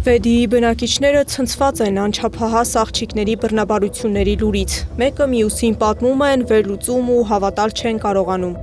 Վեդիի բնակիչները ցնցված են անչափահաս աղջիկների բռնաբարությունների լուրից։ Մեկը մյուսին պատմում են, վերլուծում ու հավատալ չեն կարողանում։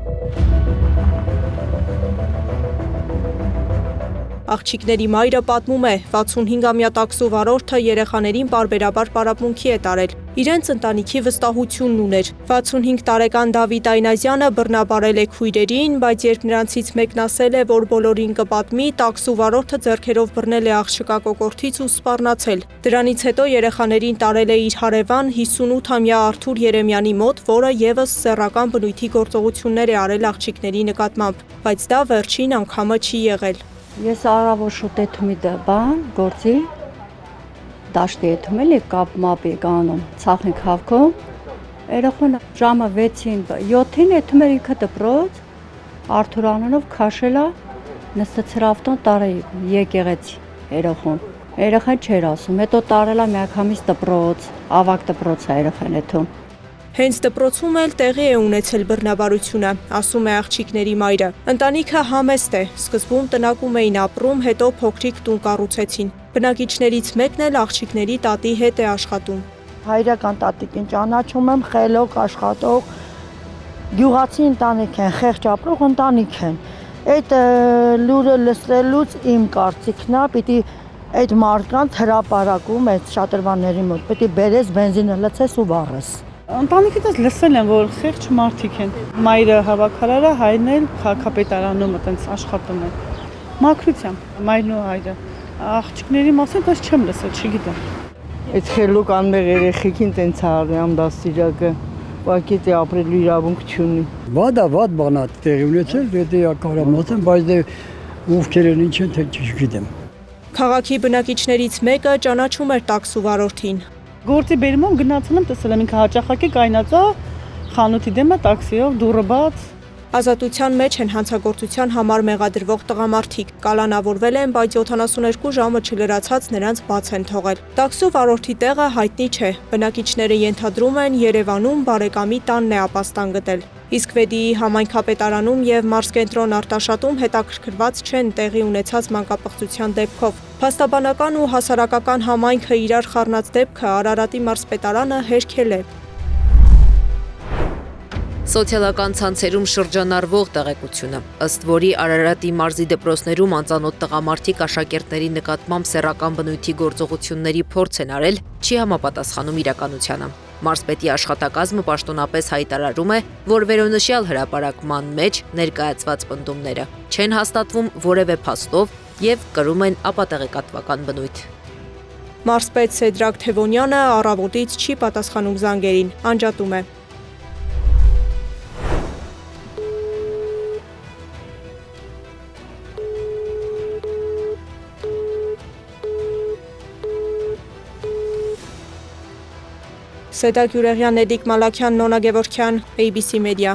Աղջիկների մայրը պատմում է, 65-ամյա տաքսու վարորդը երեխաներին պարբերաբար պարապմունքի է տարել։ Իրենց ընտանիքի վստահությունն ուներ։ 65 տարեկան Դավիթ Այնազյանը բռնաբարել է քույրերին, բայց երբ նրանցից մեկն ասել է, որ բոլորին կպատմի, տաքսու վարորդը ձեռքերով բռնել է աղջկա կոկորդից ու սպառնացել։ Դրանից հետո երեխաներին տարել է իր հարևան 58-ամյա Արթուր Երեմյանի մոտ, որը ևս սեռական բնույթի գործողություններ է արել աղջիկների նկատմամբ, բայց դա վերջին անգամը չի եղել։ Ես առավոտ շուտ էթում գործի, դաշտի էթում էլի կապ մապի կանում, ցախնիկ հավքում, երեխան ժամը 6-ին, 7-ին էթում էր ինքը դպրոց, Արթուր անունով քաշելա, նստեցր ավտոն տարել եկեղեցի երեխան։ Երեխան չէր ասում, հետո տարելա միանգամից դպրոց, ավագ դպրոց է երեխան էթում։ Հենց դպրոցում էլ տեղի է ունեցել բռնաբարությունը, ասում է աղջիկների մայրը։ Ընտանիքը համեստ է, սկզբում տնակում էին ապրում, հետո փոքրիկ տուն կառուցեցին։ Բնակիչներից մեկն էլ աղջիկների տատի հետ է աշխատում։ Հայրական տատիկին ճանաչում եմ, խելոք աշխատող, գյուղացի ընտանիք են, խեղճ ապրող ընտանիք են։ Այդ լուրը լսելուց իմ կարծիքն է, պիտի այդ մարդկանց հրապարակում այդ շատրվանների մոտ, պիտի բերես բենզինը լցես ու վառես։ Ընտանիքից լսել եմ, որ խեղճ մարդիկ են։ Մայրը հավաքարար է, հայրն էլ քաղաքապետարանում այտենց աշխատում է։ Մաքրությամբ մայրն ու հայրը։ Աղջիկների մասին դες չեմ լսել, չգիտեմ։ Այդ խելոք անմեղ երեխեքին տենց արամ դաստիճակը, ուղղակի դե ապրելու իրավունք չունի։ Վատ բան է տեղի ունեցել, դե կարամասն, բայց դե ովքեր են ինչ են թե չգիտեմ։ Քաղաքի բնակիչներից մեկը ճանաչում էր տաքսու վարորդին։ Գործի բերումով գնացել եմ, տեսել եմ ինքը հաճախակի կայնած է, խանութի դեմ է տաքսիով, դուռը բաց։ Ազատության մեջ են հանցագործության համար մեղադրվող տղամարդիկ, կալանավորվել են, բայց 72 ժամը չլրացած նրանց բաց են թողել։ Տաքսու վարորդի տեղը հայտնի չէ, բնակիչները ենթադրում են Երևանում բարեկամի տանն է ապաստան գտել։ Իսկ Վեդիի համայնքապետարանում եւ մարզկենտրոն Արտաշատում հետաքրքրված չեն տեղի ունեցած մանկապղծության դեպքով։ Փաստաբանական ու հասարակական համայնքը իրար խառնած դեպքը Արարատի մարզպետարանը հերքել է։ Սոցիալական ցանցերում շրջանառվող տեղեկությունը, ըստ որի Արարատի մարզի դպրոցներում անծանոթ տղամարդիկ աշակերտների նկատմամբ սեռական բնույթի գործողությունների փորձ են արել, չի համապատասխանում իրականությանը։ Մարզպետի աշխատակազմը պաշտոնապես հայտարարում է, որ վերոնշյալ հրապարակման մեջ ներկայացված պնդումները չեն հաստատվում որևէ փաստով եւ կրում են ապատեղեկատվական բնույթ։ Մարզպետ Սեդրակ Թևոնյանը առավոտից չի պատասխանում զանգերին, անջատում է։ Սեդակ Յուրեղյան, Էդիկ Մալաքյան, Նոնա Գևորգյան, ABC Media։